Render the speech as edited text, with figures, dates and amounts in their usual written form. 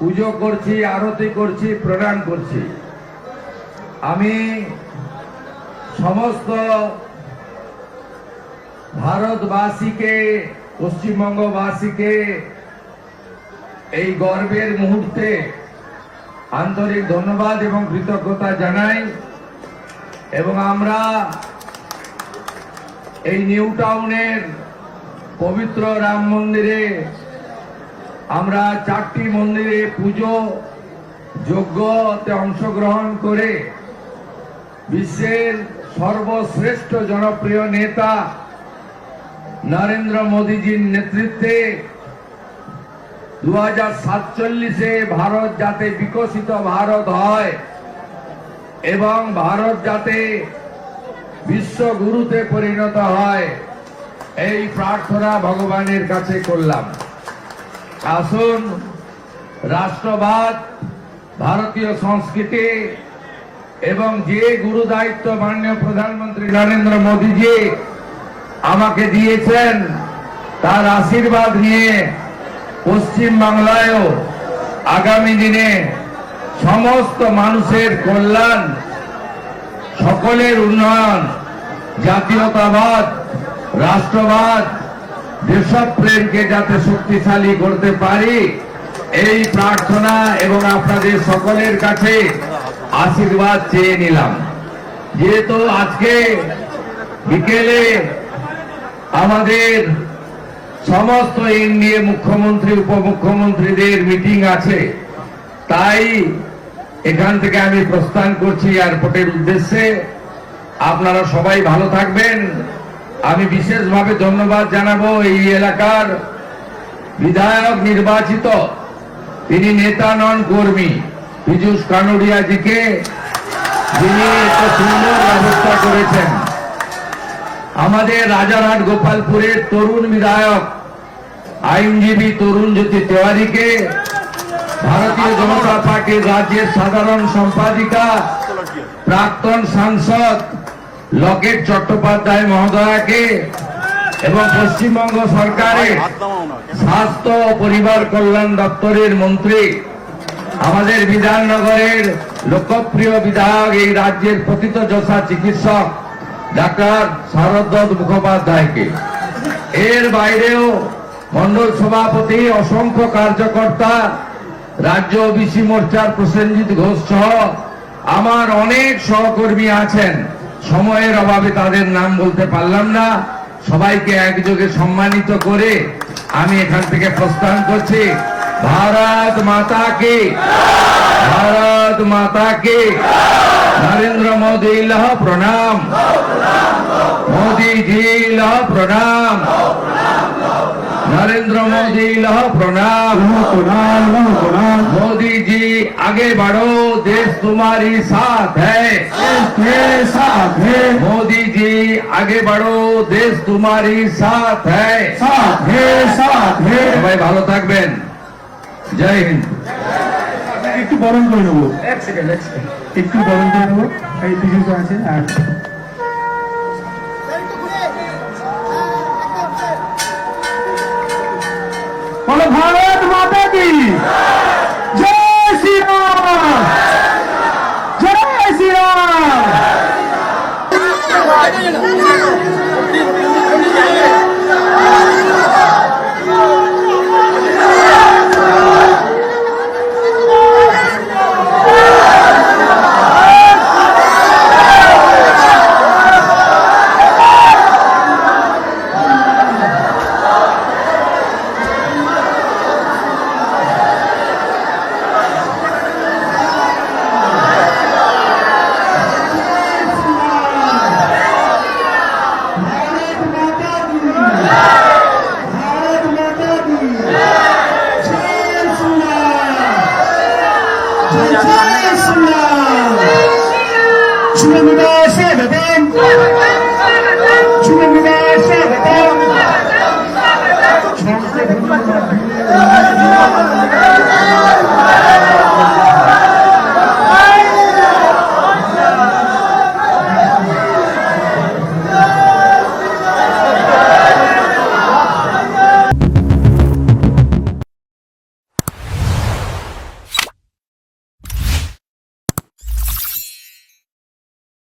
পুজো করছি, আরতি করছি, প্রণাম করছি। আমি সমস্ত ভারতবাসীকে, পশ্চিমবঙ্গবাসীকে এই গর্বের মুহূর্তে আন্তরিক ধন্যবাদ এবং কৃতজ্ঞতা জানাই। এবং আমরা এই নিউ টাউনের পবিত্র রাম মন্দিরে আমরা 4টি মন্দিরে পুজো যজ্ঞতে অংশগ্রহণ করে বিশ্বের সর্বশ্রেষ্ঠ জনপ্রিয় নেতা নরেন্দ্র মোদীজির নেতৃত্বে 2047-এ ভারত যাতে বিকশিত ভারত হয় এবং ভারত যাতে বিশ্বগুরুতে পরিণত হয়, এই প্রার্থনা ভগবানের কাছে করলাম। আসুন, রাষ্ট্রবাদ, ভারতীয় সংস্কৃতি এবং যে গুরু দায়িত্ব মাননীয় প্রধানমন্ত্রী নরেন্দ্র মোদীজি আমাকে দিয়েছেন, তার আশীর্বাদ নিয়ে পশ্চিম বাংলায়ও আগামী দিনে সমস্ত মানুষের কল্যাণ, সকলের উন্নয়ন, জাতীয়তাবাদ, রাষ্ট্রবাদ, দেশপ্রেমকে যাতে শক্তিশালী করতে পারি, এই প্রার্থনা এবং আপনাদের সকলের কাছে আশীর্বাদ চেয়ে নিলাম। যেহেতু আজকে বিকেলে আমাদের সমস্ত এনডিএ মুখ্যমন্ত্রী, উপমুখ্যমন্ত্রীদের মিটিং আছে, তাই এখান থেকে আমি প্রস্থান করছি এয়ারপোর্টের উদ্দেশ্যে। আপনারা সবাই ভালো থাকবেন। আমি বিশেষভাবে ধন্যবাদ জানাবো এই এলাকার বিধায়ক নির্বাচিত, তিনি নেতা নন, কর্মী, পীযূষ কানুরিয়াজিকে, যিনি এত সুন্দর ব্যবস্থা করেছেন। আমাদের রাজারহাট গোপালপুরের তরুণ বিধায়ক আইনজীবী তরুণ জ্যোতি তেওয়ারিকে, ভারতীয় জনতা পার্টির রাজ্যের সাধারণ সম্পাদিকা প্রাক্তন সাংসদ লকেট চট্টোপাধ্যায় মহোদয়াকে এবং পশ্চিমবঙ্গ সরকারের স্বাস্থ্য ও পরিবার কল্যাণ দপ্তরের মন্ত্রী, আমাদের বিধাননগরের লোকপ্রিয় বিধায়ক, এই রাজ্যের প্রথিতযশা চিকিৎসক ডাক্তার শারদ মুখোপাধ্যায়কে, এর বাইরেও মন্ডল সভাপতি, অসংখ্য কার্যকর্তা, রাজ্য ওবিসি মোর্চার প্রসেনজিৎ ঘোষ সহ আমার অনেক সহকর্মী আছেন। সময়ের অভাবে তাদের নাম বলতে পারলাম না। সবাইকে একযোগে সম্মানিত করে আমি এখান থেকে প্রস্থান করছি। ভারত মাতা কি, ভারত মাতা কি। নরেন্দ্র মোদী লহ প্রণাম, মোদী জি লহ প্রণাম, नरेंद्र मोदी लह प्रणाम, मोदी जी आगे बढ़ो, देश तुम्हारी साथ है, साथ है। मोदी जी आगे बढ़ो, देश तुम्हारी साथ है, साथ है, साथ है। भाई ভালো থাকবেন, জয় হিন্দ। একটু বরণ করে নেবো, এক সেকেন্ড একটু বরণ করে নেবো। এই পিছনে আছে আর बोलो भारत माता की जय श्री राम, जय श्री राम। জয় শ্রীরাম। শুভবিদায় স্বাগতম।